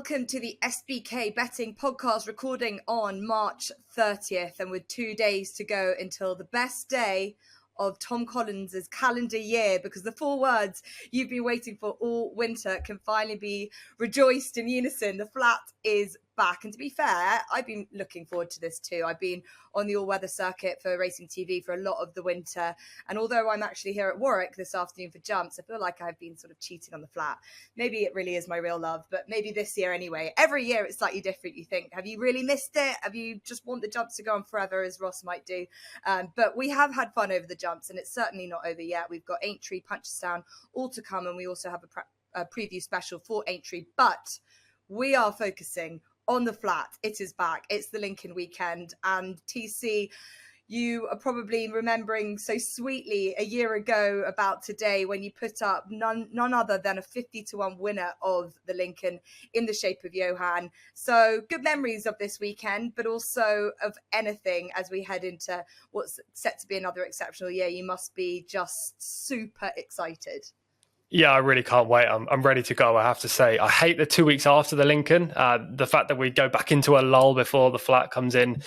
welcome to the SBK Betting Podcast, recording on March 30th, and with 2 days to go until the best day of Tom Collins's calendar year, because the 4 words you've been waiting for all winter can finally be rejoiced in unison. The flat is back, and to be fair, I've been looking forward to this too. I've been on the all-weather circuit for Racing TV for a lot of the winter, and although I'm actually here at Warwick this afternoon for jumps, I feel like I've been sort of cheating on the flat. Maybe it really is my real love, but maybe this year anyway. Every year it's slightly different. You think, have you really missed it? Have you just want the jumps to go on forever, as Ross might do? But we have had fun over the jumps, and it's certainly not over yet. We've got Aintree, Punchestown all to come, and we also have a preview special for Aintree, but we are focusing on the flat. It is back. It's the Lincoln weekend, and TC, you are probably remembering so sweetly a year ago about today when you put up none other than a 50-1 winner of the Lincoln in the shape of Johan. So good memories of this weekend, but also of anything as we head into what's set to be another exceptional year. You must be just super excited. Yeah, I really can't wait. I'm ready to go, I have to say. I hate the 2 weeks after the Lincoln, the fact that we go back into a lull before the flat comes in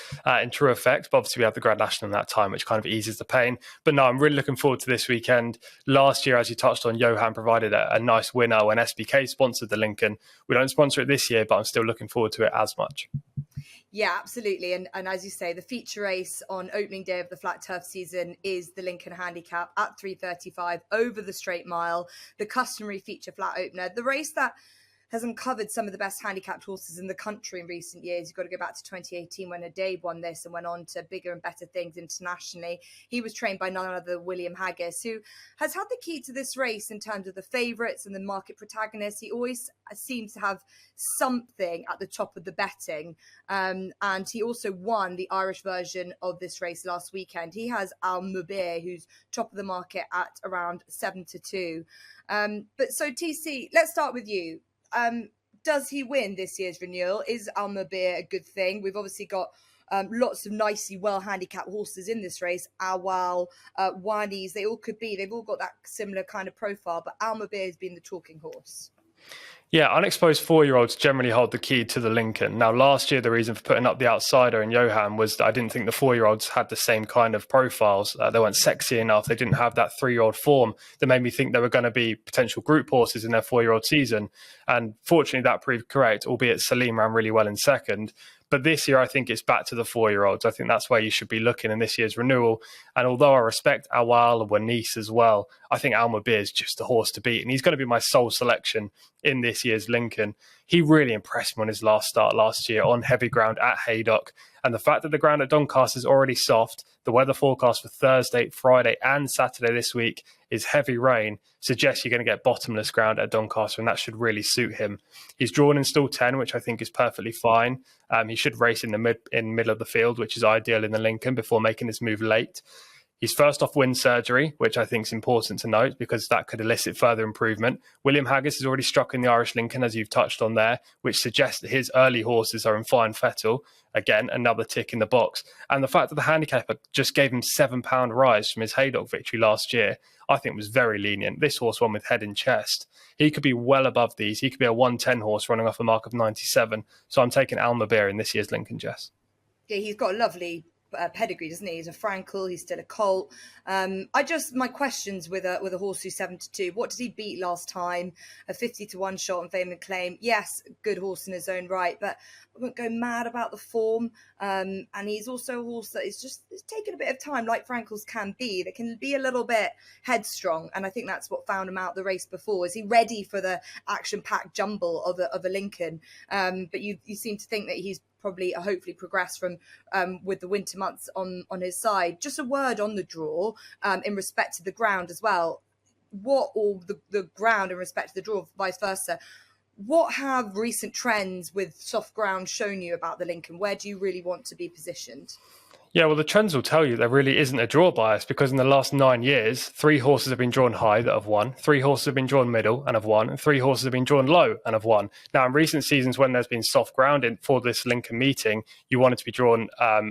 true effect. But obviously we have the Grand National in that time, which kind of eases the pain. But no, I'm really looking forward to this weekend. Last year, as you touched on, Johan provided a nice winner when SBK sponsored the Lincoln. We don't sponsor it this year, but I'm still looking forward to it as much. Yeah, absolutely. And as you say, the feature race on opening day of the flat turf season is the Lincoln Handicap at 3:35 over the straight mile, the customary feature flat opener, the race that has uncovered some of the best handicapped horses in the country in recent years. You've got to go back to 2018 when Adabe won this and went on to bigger and better things internationally. He was trained by none other than William Haggis, who has had the key to this race in terms of the favourites and the market protagonists. He always seems to have something at the top of the betting. And he also won the Irish version of this race last weekend. He has Al Mubir, who's top of the market at around 7-2. But so TC, let's start with you. Does he win this year's renewal? Is Al Mubir a good thing? We've obviously got lots of nicely well-handicapped horses in this race. Awal, Wanis, they all could be. They've all got that similar kind of profile, but Al Mubir has been the talking horse. Yeah, unexposed 4-year-olds generally hold the key to the Lincoln. Now, last year, the reason for putting up the outsider in Johan was that I didn't think the 4-year-olds had the same kind of profiles. They weren't sexy enough. They didn't have that 3-year-old form that made me think they were going to be potential group horses in their 4-year-old season. And fortunately, that proved correct, albeit Salim ran really well in second. But this year, I think it's back to the 4-year-olds. I think that's where you should be looking in this year's renewal. And although I respect Awal and Wanis as well, I think Al Mubir is just the horse to beat. And he's going to be my sole selection in this year's Lincoln. He really impressed me on his last start last year on heavy ground at Haydock. And the fact that the ground at Doncaster is already soft, the weather forecast for Thursday, Friday and Saturday this week is heavy rain, suggests you're going to get bottomless ground at Doncaster, and that should really suit him. He's drawn in stall 10, which I think is perfectly fine. He should race in the middle of the field, which is ideal in the Lincoln, before making his move late. He's first off wind surgery, which I think is important to note because that could elicit further improvement. William Haggis has already struck in the Irish Lincoln, as you've touched on there, which suggests that his early horses are in fine fettle. Again, another tick in the box. And the fact that the handicapper just gave him £7 rise from his Haydock victory last year, I think was very lenient. This horse won with head and chest. He could be well above these. He could be a 110 horse running off a mark of 97. So I'm taking Al Mubir in this year's Lincoln, Jess. Yeah, he's got a lovely pedigree, doesn't he? He's a Frankel, he's still a colt. My questions with a horse who's 7-2. What did he beat last time? A 50-1 shot on Fame and Claim. Yes, good horse in his own right, but I won't go mad about the form. And he's also a horse that is just taking a bit of time, like Frankel's can be. That can be a little bit headstrong, and I think that's what found him out the race before. Is he ready for the action-packed jumble of a Lincoln? But you seem to think that he's probably hopefully progress from with the winter months on his side. Just a word on the draw in respect to the ground as well. The ground in respect to the draw, vice versa. What have recent trends with soft ground shown you about the Lincoln? Where do you really want to be positioned? Yeah, well, the trends will tell you there really isn't a draw bias because in the last 9 years, 3 horses have been drawn high that have won, 3 horses have been drawn middle and have won, and 3 horses have been drawn low and have won. Now, in recent seasons, when there's been soft ground for this Lincoln meeting, you want it to be drawn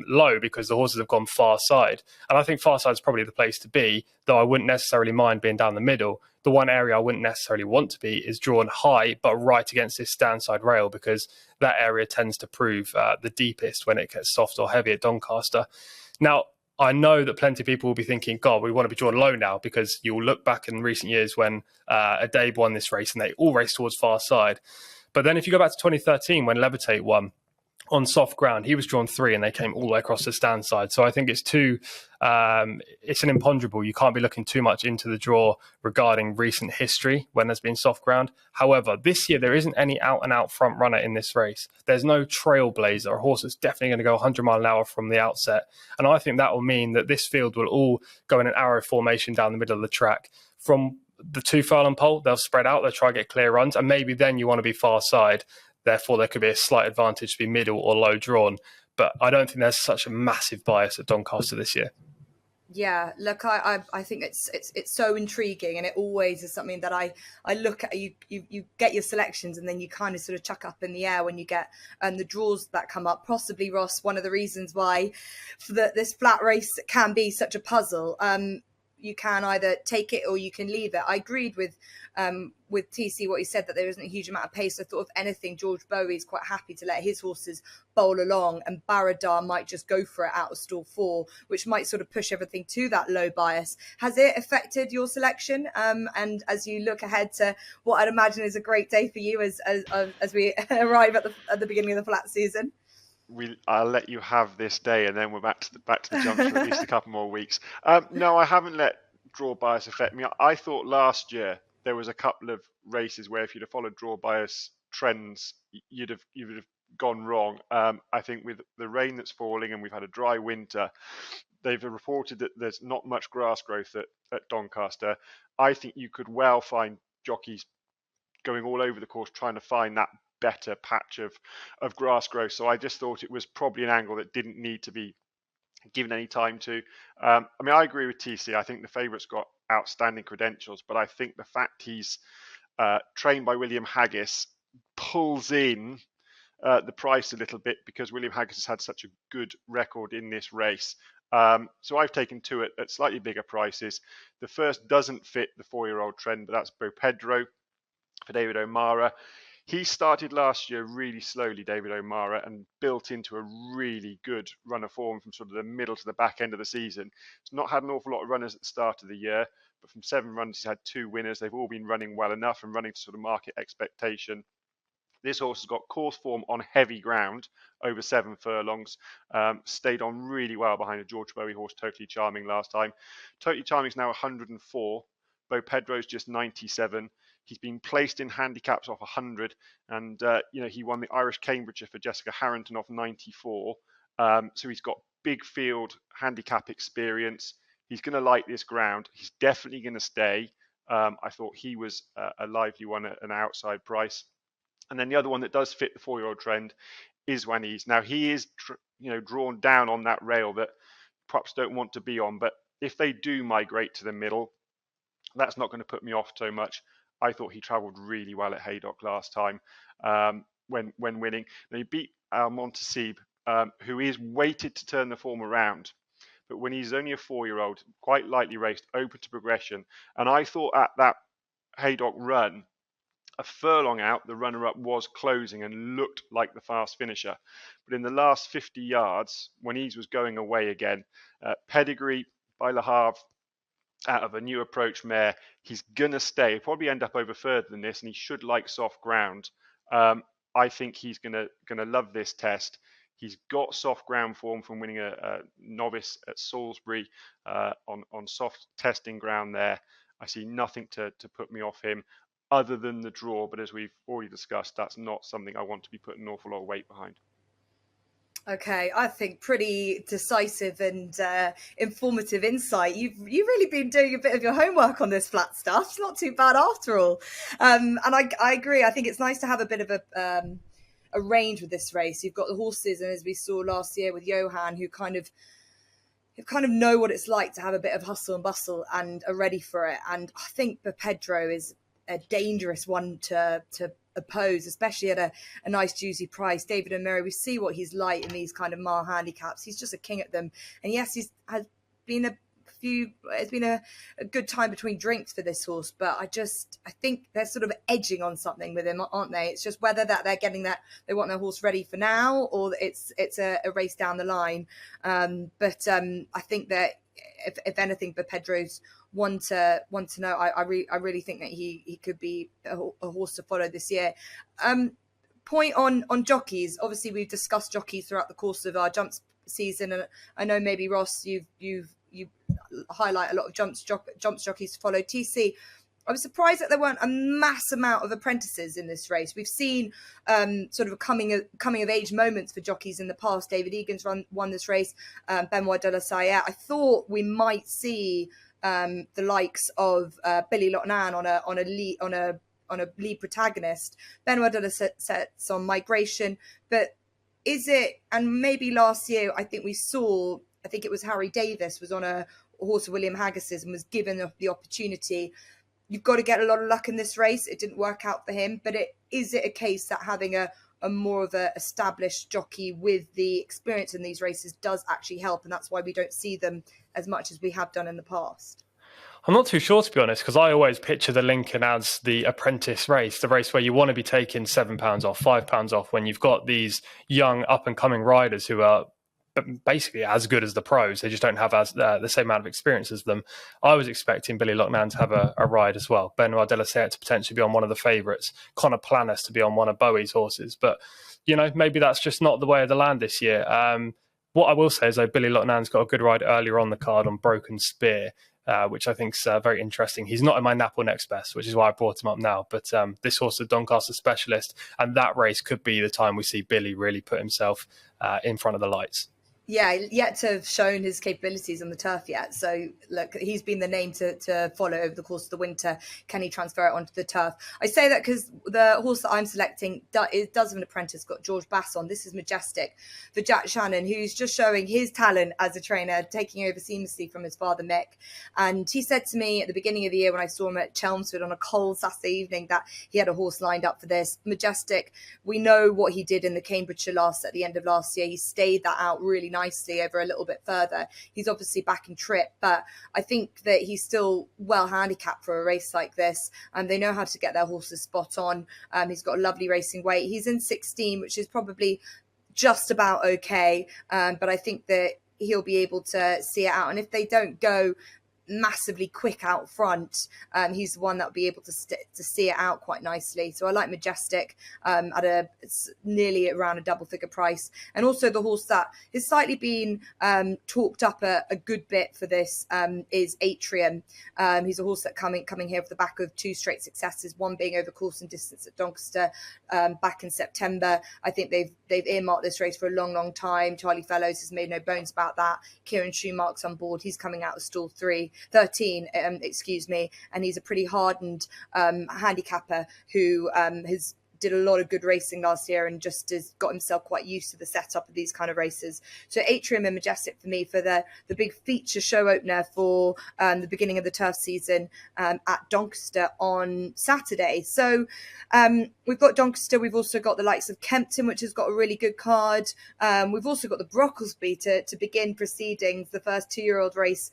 low because the horses have gone far side. And I think far side is probably the place to be, though I wouldn't necessarily mind being down the middle. The one area I wouldn't necessarily want to be is drawn high, but right against this standside rail, because that area tends to prove the deepest when it gets soft or heavy at Doncaster. Now, I know that plenty of people will be thinking, God, we want to be drawn low now, because you'll look back in recent years when Adabe won this race and they all raced towards far side. But then if you go back to 2013 when Levitate won, on soft ground, he was drawn 3 and they came all the way across the stand side. So I think it's an imponderable. You can't be looking too much into the draw regarding recent history when there's been soft ground. However, this year there isn't any out and out front runner in this race. There's no trailblazer, a horse that's definitely going to go 100 mile an hour from the outset. And I think that will mean that this field will all go in an arrow formation down the middle of the track. From the 2 furlong pole, they'll spread out, they'll try to get clear runs, and maybe then you want to be far side. Therefore, there could be a slight advantage to be middle or low drawn. But I don't think there's such a massive bias at Doncaster this year. Yeah, look, I think it's so intriguing, and it always is something that I look at. You get your selections, and then you kind of sort of chuck up in the air when you get the draws that come up. Possibly, Ross, one of the reasons why this flat race can be such a puzzle. You can either take it or you can leave it. I agreed with TC what he said, that there isn't a huge amount of pace. I thought, if anything, George Bowie's quite happy to let his horses bowl along, and Baradar might just go for it out of stall 4, which might sort of push everything to that low bias. Has it affected your selection? And as you look ahead to what I'd imagine is a great day for you as we arrive at the beginning of the flat season? I'll let you have this day, and then we're back to the jump for at least a couple more weeks. No, I haven't let draw bias affect me. I thought last year there was a couple of races where if you'd have followed draw bias trends, you'd have gone wrong. I think with the rain that's falling and we've had a dry winter, they've reported that there's not much grass growth at Doncaster. I think you could well find jockeys going all over the course trying to find that better patch of grass growth. So I just thought it was probably an angle that didn't need to be given any time to. I I agree with TC. I think the favourite's got outstanding credentials, but I think the fact he's trained by William Haggis pulls in the price a little bit, because William Haggis has had such a good record in this race. So I've taken 2 at slightly bigger prices. The first doesn't fit the 4-year-old trend, but that's Bo Pedro for David O'Mara. He started last year really slowly, David O'Mara, and built into a really good run of form from sort of the middle to the back end of the season. He's not had an awful lot of runners at the start of the year, but from 7 runs, he's had 2 winners. They've all been running well enough and running to sort of market expectation. This horse has got course form on heavy ground over 7 furlongs. Stayed on really well behind a George Bowie horse, Totally Charming, last time. Totally Charming is now 104. Bo Pedro's just 97. He's been placed in handicaps off 100, and he won the Irish Cambridgeshire for Jessica Harrington off 94. So he's got big field handicap experience. He's going to like this ground. He's definitely going to stay. I thought he was a lively one at an outside price. And then the other one that does fit the 4-year-old trend is Wanese. Now he is drawn down on that rail that props don't want to be on, but if they do migrate to the middle, that's not going to put me off so much. I thought he travelled really well at Haydock last time when winning. Now, he beat Montesib, who is weighted to turn the form around. But when he's only a 4-year-old, quite lightly raced, open to progression. And I thought at that Haydock run, a furlong out, the runner-up was closing and looked like the fast finisher. But in the last 50 yards, when he was going away again, Pedigree by Le Havre, out of a new approach mare, he's gonna stay. He'll probably end up over further than this, and he should like soft ground. I think he's gonna love this test. He's got soft ground form from winning a novice at Salisbury on soft testing ground there. I see nothing to put me off him other than the draw, but as we've already discussed, that's not something I want to be putting an awful lot of weight behind. Okay, I think pretty decisive and informative insight. You've really been doing a bit of your homework on this flat stuff. It's not too bad after all. And I agree. I think it's nice to have a bit of a range with this race. You've got the horses, and as we saw last year with Johan, who kind of know what it's like to have a bit of hustle and bustle and are ready for it. And I think Pedro is a dangerous one to oppose, especially at a nice juicy price. David O'Mara, we see what he's like in these kind of mile handicaps. He's just a king at them. And yes, he's has been a it's been a good time between drinks for this horse, but I think they're sort of edging on something with him, aren't they? It's just whether that they're getting that they want their horse ready for now, or it's a race down the line. But I think that if anything, but Pedro's one to know. I really think that he could be a horse to follow this year. Point on jockeys. Obviously, we've discussed jockeys throughout the course of our jumps season, and I know maybe Ross, you highlight a lot of jumps jockeys to follow. TC, I was surprised that there weren't a mass amount of apprentices in this race. We've seen sort of coming of age moments for jockeys in the past. David Egan's won this race. Benoit de la Salle. I thought we might see the likes of Billy Lotnan on a lead protagonist. Benoit de la Salle's on Migration, but is it? And maybe last year, I think it was Harry Davis was on a horse of William Haggis's and was given the opportunity. You've got to get a lot of luck in this race. It didn't work out for him, but is it a case that having a more of a established jockey with the experience in these races does actually help, and that's why we don't see them as much as we have done in the past? I'm not too sure, to be honest, because I always picture the Lincoln as the apprentice race, the race where you want to be taking £7 off, £5 off, when you've got these young up-and-coming riders who are basically as good as the pros. They just don't have the same amount of experience as them. I was expecting Billy Lotnan to have a ride as well. Benoit de la Salle to potentially be on one of the favourites. Connor Planis to be on one of Bowie's horses. But, maybe that's just not the way of the land this year. What I will say is, though, Billy Lotnan's got a good ride earlier on the card on Broken Spear, which I think is very interesting. He's not in my Napple next best, which is why I brought him up now. But this horse is a Doncaster specialist, and that race could be the time we see Billy really put himself in front of the lights. Yeah, yet to have shown his capabilities on the turf yet. So, look, he's been the name to follow over the course of the winter. Can he transfer it onto the turf? I say that because the horse that I'm selecting does have an apprentice, got George Bass on. This is Majestic for Jack Shannon, who's just showing his talent as a trainer, taking over seamlessly from his father, Mick. And he said to me at the beginning of the year when I saw him at Chelmsford on a cold Saturday evening that he had a horse lined up for this. Majestic, we know what he did in the Cambridgeshire at the end of last year. He stayed that out really nicely over a little bit further. He's obviously back in trip, but I think that he's still well handicapped for a race like this, and they know how to get their horses spot on. He's got a lovely racing weight. He's in 16, which is probably just about okay, but I think that he'll be able to see it out. And if they don't go massively quick out front, he's the one that will be able to see it out quite nicely. So I like Majestic at nearly around a double figure price. And also the horse that has slightly been talked up a good bit for this is Atrium. He's a horse that coming here off the back of two straight successes, one being over course and distance at Doncaster back in September. I think they've earmarked this race for a long time. Charlie Fellows has made no bones about that. Kieran Schumacher's on board. He's coming out of stall 13, and he's a pretty hardened handicapper who did a lot of good racing last year and just has got himself quite used to the setup of these kind of races. So Atrium and Majestic for me for the big feature show opener for the beginning of the turf season at Doncaster on Saturday. So we've got Doncaster. We've also got the likes of Kempton, which has got a really good card. We've also got the Brocklesby to begin proceedings, the first 2-year-old race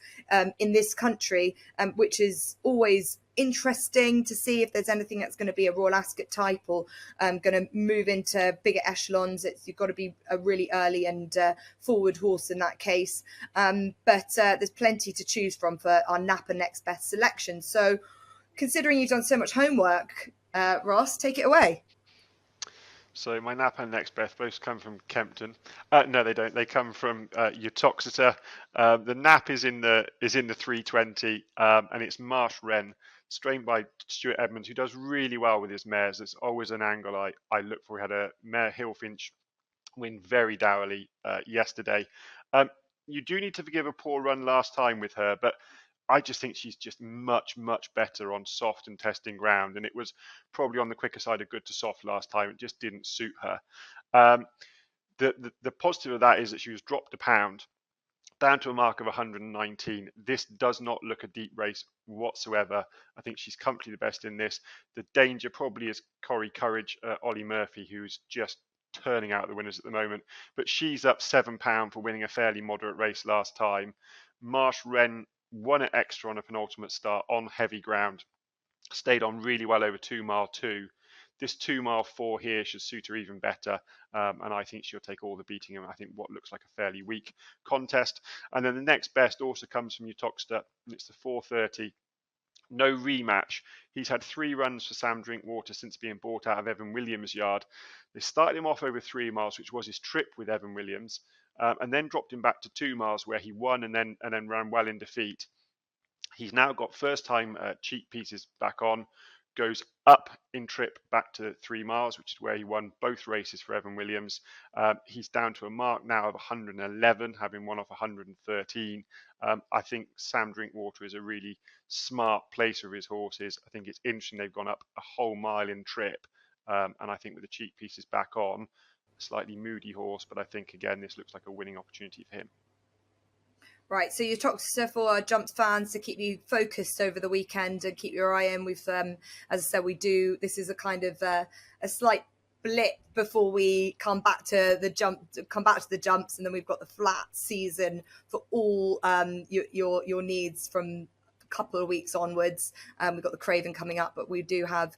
in this country, which is always interesting to see if there's anything that's going to be a Royal Ascot type or going to move into bigger echelons. You've got to be a really early and forward horse in that case. But there's plenty to choose from for our Napa Next Best selection. So considering you've done so much homework, Ross, take it away. So my Napa and Next Best both come from Kempton. No, they don't. They come from Utoxeter. The Nap is in the 320, and it's Marsh Wren, trained by Stuart Edmonds, who does really well with his mares. It's always an angle I look for. We had a mare Hillfinch win very dourly yesterday. You do need to forgive a poor run last time with her, but I just think she's just much, much better on soft and testing ground. And it was probably on the quicker side of good to soft last time. It just didn't suit her. The positive of that is that she was dropped a pound down to a mark of 119. This does not look a deep race whatsoever. I think she's comfortably the best in this. The danger probably is Corrie Courage, Ollie Murphy, who's just turning out the winners at the moment. But she's up £7 for winning a fairly moderate race last time. Marsh Wren won at extra on a penultimate start on heavy ground, stayed on really well over 2 mile 2. This 2 mile 4 here should suit her even better, and I think she'll take all the beating in, I think, what looks like a fairly weak contest. And then the next best also comes from Uttoxeter, and it's the 4:30. No rematch. He's had 3 runs for Sam Drinkwater since being bought out of Evan Williams' yard. They started him off over 3 miles, which was his trip with Evan Williams, and then dropped him back to 2 miles where he won and then ran well in defeat. He's now got first-time cheek pieces back on, goes up in trip back to 3 miles, which is where he won both races for Evan Williams. He's down to a mark now of 111, having won off 113. I think Sam Drinkwater is a really smart placer of his horses. I think it's interesting they've gone up a whole mile in trip, and I think with the cheek pieces back on, a slightly moody horse, but I think, again, this looks like a winning opportunity for him. Right, so you talked for our Jumps fans to keep you focused over the weekend and keep your eye in. We've, as I said, this is a kind of a slight blip before we come back to the jumps, and then we've got the flat season for all your needs from a couple of weeks onwards. We've got the Craven coming up, but we do have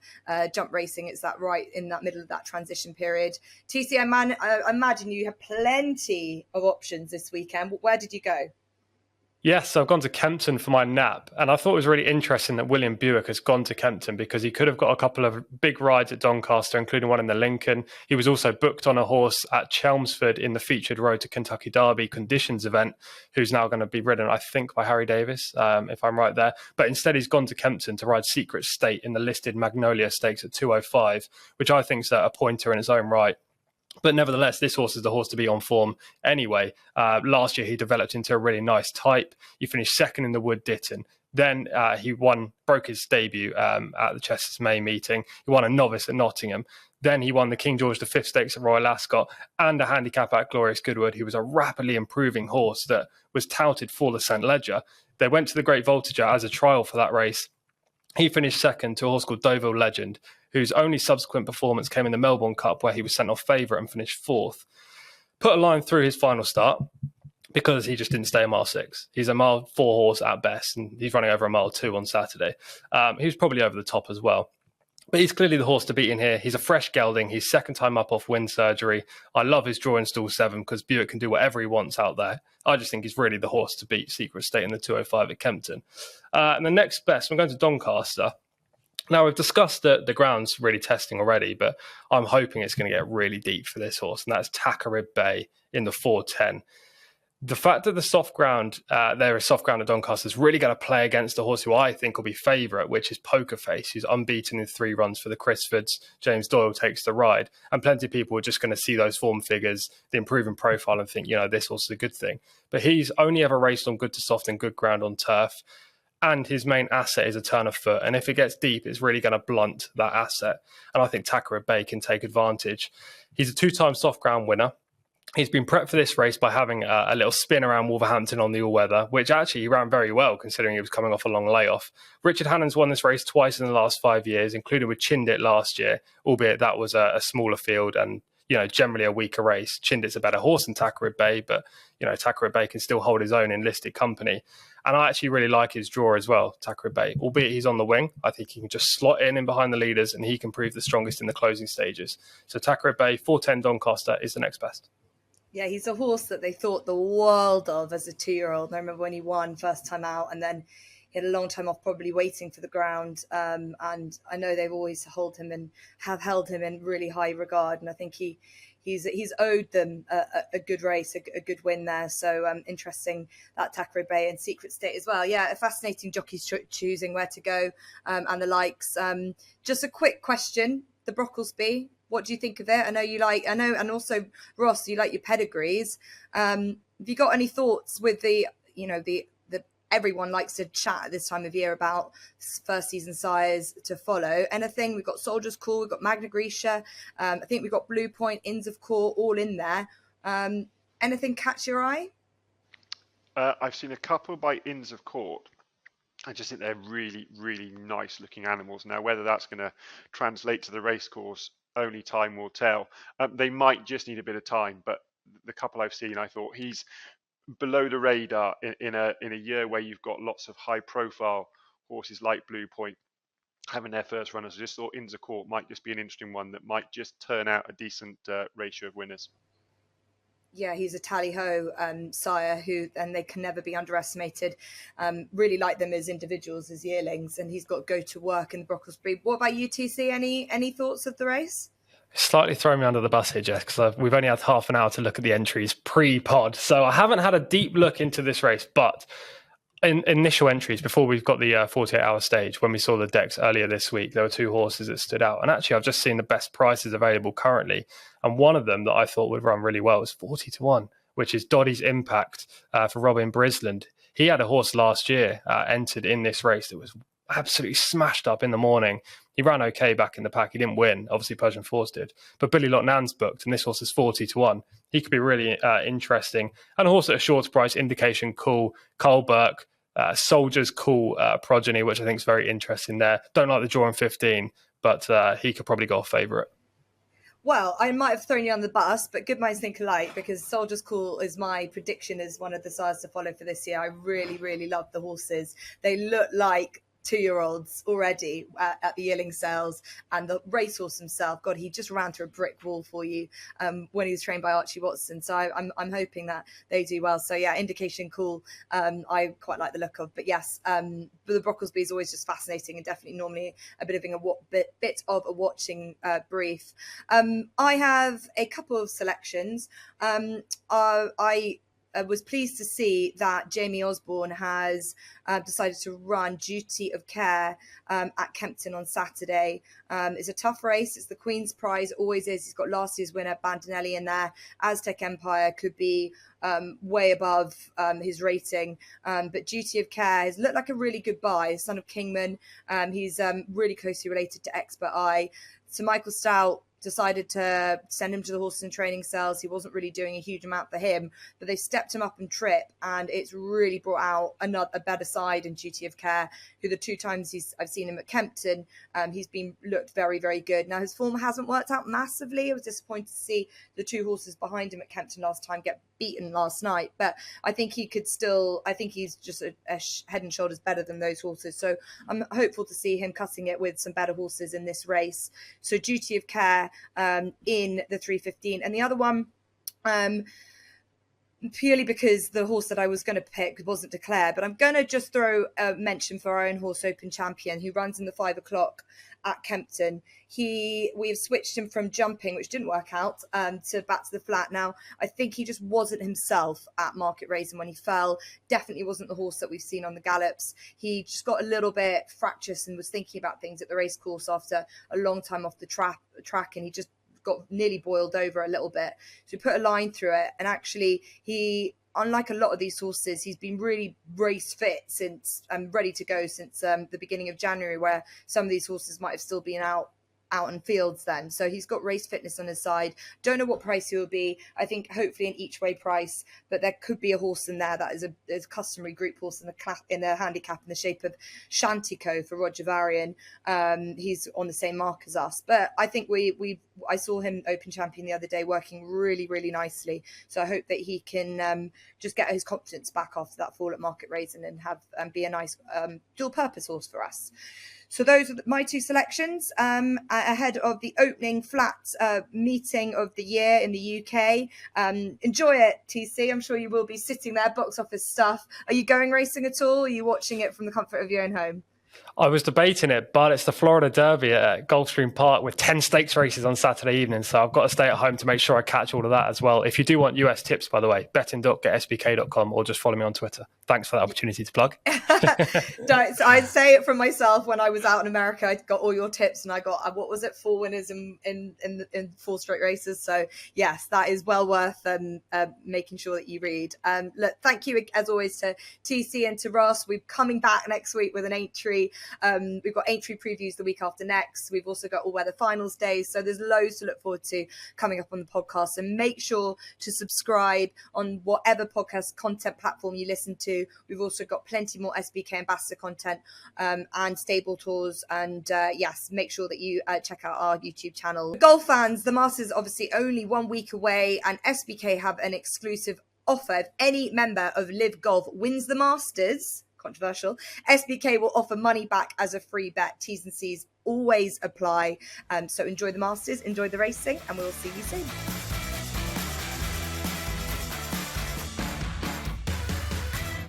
jump racing. It's that right in that middle of that transition period. TC, I imagine you have plenty of options this weekend. Where did you go? Yes, I've gone to Kempton for my nap, and I thought it was really interesting that William Buick has gone to Kempton because he could have got a couple of big rides at Doncaster, including one in the Lincoln. He was also booked on a horse at Chelmsford in the featured Road to Kentucky Derby conditions event, who's now going to be ridden, I think, by Harry Davis, if I'm right there. But instead, he's gone to Kempton to ride Secret State in the listed Magnolia Stakes at 205, which I think is a pointer in its own right. But nevertheless, this horse is the horse to be on form anyway. Last year, he developed into a really nice type. He finished second in the Wood Ditton. Then he broke his debut at the Chester's May meeting. He won a novice at Nottingham. Then he won the King George V Stakes at Royal Ascot and a handicap at Glorious Goodwood. He was a rapidly improving horse that was touted for the St. Leger. They went to the Great Voltager as a trial for that race. He finished second to a horse called Deauville Legend, whose only subsequent performance came in the Melbourne Cup, where he was sent off favourite and finished fourth. Put a line through his final start because he just didn't stay a mile 6. He's a mile 4 horse at best, and he's running over a mile 2 on Saturday. He was probably over the top as well. But he's clearly the horse to beat in here. He's a fresh gelding. He's second time up off wind surgery. I love his draw in stall 7 because Buick can do whatever he wants out there. I just think he's really the horse to beat Secret State in the 205 at Kempton. And the next best, we're going to Doncaster. Now, we've discussed that the ground's really testing already, but I'm hoping it's going to get really deep for this horse, and that's Takarib Bay in the 4:10. The fact that the soft ground, there is soft ground at Doncaster, is really going to play against a horse who I think will be favourite, which is Poker Face, who's unbeaten in 3 runs for the Crisfords. James Doyle takes the ride, and plenty of people are just going to see those form figures, the improving profile, and think, this horse is a good thing. But he's only ever raced on good to soft and good ground on turf, and his main asset is a turn of foot. And if it gets deep, it's really going to blunt that asset. And I think Takarib Bay can take advantage. He's a 2-time soft ground winner. He's been prepped for this race by having a little spin around Wolverhampton on the all-weather, which actually he ran very well considering he was coming off a long layoff. Richard Hannon's won this race twice in the last 5 years, including with Chindit last year, albeit that was a smaller field and generally a weaker race. Chindit's a better horse than Takarib Bay, but Takarib Bay can still hold his own in listed company. And I actually really like his draw as well, Takarib Bay. Albeit he's on the wing, I think he can just slot in behind the leaders and he can prove the strongest in the closing stages. So Takarib Bay, 4:10 Doncaster is the next best. Yeah, he's a horse that they thought the world of as a 2-year-old. And I remember when he won first time out, and then he had a long time off, probably waiting for the ground. And I know they've always held him in really high regard. And I think he's owed them a good race, a good win there. So interesting that Takarib Bay and Secret State as well. Yeah, a fascinating jockeys choosing where to go and the likes. Just a quick question: the Brocklesby. What do you think of it? And also Ross, you like your pedigrees. Have you got any thoughts with the everyone likes to chat at this time of year about first season sires to follow? Anything? We've got Soldier's Call, we've got Magna Grecia. I think we've got Blue Point, Inns of Court, all in there. Anything catch your eye? I've seen a couple by Inns of Court. I just think they're really, really nice looking animals. Now, whether that's going to translate to the racecourse, only time will tell. They might just need a bit of time, but the couple I've seen, I thought he's below the radar in a year where you've got lots of high profile horses like Blue Point having their first runners. I just thought Inns of Court might just be an interesting one that might just turn out a decent ratio of winners. Yeah, he's a tally-ho sire and they can never be underestimated. Really like them as individuals, as yearlings, and he's got to go to work in the Brocklesbury. What about you, TC? Any thoughts of the race? Slightly throwing me under the bus here, Jess, because we've only had half an hour to look at the entries pre-pod. So I haven't had a deep look into this race, but in initial entries, before we've got the 48-hour stage, when we saw the decks earlier this week, there were two horses that stood out. And actually, I've just seen the best prices available currently. And one of them that I thought would run really well was 40-1, which is Doddy's Impact for Robin Brisland. He had a horse last year entered in this race that was absolutely smashed up in the morning. He ran okay back in the pack. He didn't win. Obviously, Persian Force did. But Billy Loughnan's booked, and this horse is 40-1. He could be really interesting. And a horse at a short price, Indication Cool, Carl Burke, Soldier's Cool progeny, which I think is very interesting there. Don't like the draw in 15, but he could probably go off favourite. Well, I might have thrown you on the bus, but good minds think alike, because Soldier's Cool is my prediction as one of the sires to follow for this year. I really, really love the horses. They look like 2-year-olds already at the yearling sales, and the racehorse himself, God, he just ran through a brick wall for you when he was trained by Archie Watson. So I'm hoping that they do well. So yeah, Indication Cool, I quite like the look of. But yes, but the Brocklesby is always just fascinating, and definitely normally a bit of a watching brief. I have a couple of selections. I was pleased to see that Jamie Osborne has decided to run Duty of Care at Kempton on Saturday. It's a tough race. It's the Queen's Prize. It always is. He's got last year's winner, Bandinelli, in there. Aztec Empire could be way above his rating. But Duty of Care has looked like a really good buy. Son of Kingman. He's really closely related to Expert Eye. So Michael Stout decided to send him to the horses and training cells. He wasn't really doing a huge amount for him, but they stepped him up in trip, and it's really brought out a better side in Duty of Care, who the two times I've seen him at Kempton, he's looked very, very good. Now, his form hasn't worked out massively. I was disappointed to see the two horses behind him at Kempton last time get beaten last night, but I think he could still, I think he's just a head and shoulders better than those horses. So I'm hopeful to see him cutting it with some better horses in this race. So Duty of Care in the 3:15, and the other one, purely because the horse that I was going to pick wasn't declared, but I'm going to just throw a mention for our own horse, Open Champion, who runs in the 5 o'clock at Kempton. We've switched him from jumping, which didn't work out, to back to the flat. Now, I think he just wasn't himself at Market Raising when he fell. Definitely wasn't the horse that we've seen on the gallops. He just got a little bit fractious and was thinking about things at the race course after a long time off the track, and he just got nearly boiled over a little bit. So we put a line through it, and actually he, unlike a lot of these horses, he's been really race fit since ready to go since the beginning of January, where some of these horses might have still been out in fields then. So he's got race fitness on his side. Don't know what price he will be. I think hopefully an each way price, but there could be a horse in there that is a customary group horse in the handicap in the shape of Shantico for Roger Varian. He's on the same mark as us, but I think I saw him Open Champion the other day working really, really nicely. So I hope that he can just get his confidence back after that fall at Market Raising and have be a nice dual purpose horse for us. So those are my two selections ahead of the opening flat meeting of the year in the UK. Enjoy it, TC. I'm sure you will be sitting there, box office stuff. Are you going racing at all? Or are you watching it from the comfort of your own home? I was debating it, but it's the Florida Derby at Gulfstream Park with 10 stakes races on Saturday evening. So I've got to stay at home to make sure I catch all of that as well. If you do want US tips, by the way, betting.getsbk.com, or just follow me on Twitter. Thanks for that opportunity to plug. I say it from myself. When I was out in America, I got all your tips, and I got, what was it, 4 winners in 4 straight races. So yes, that is well worth making sure that you read. Look, thank you as always to TC and to Ross. We're coming back next week with an entry. We've got entry previews the week after next. We've also got all weather finals days. So there's loads to look forward to coming up on the podcast. And make sure to subscribe on whatever podcast content platform you listen to. We've also got plenty more SBK ambassador content and stable tours. And yes, make sure that you check out our YouTube channel. Golf fans, the Masters obviously only 1 week away, and SBK have an exclusive offer, if any member of Live Golf wins the Masters, controversial, SBK will offer money back as a free bet. T's and C's always apply. So enjoy the Masters, enjoy the racing, and we will see you soon.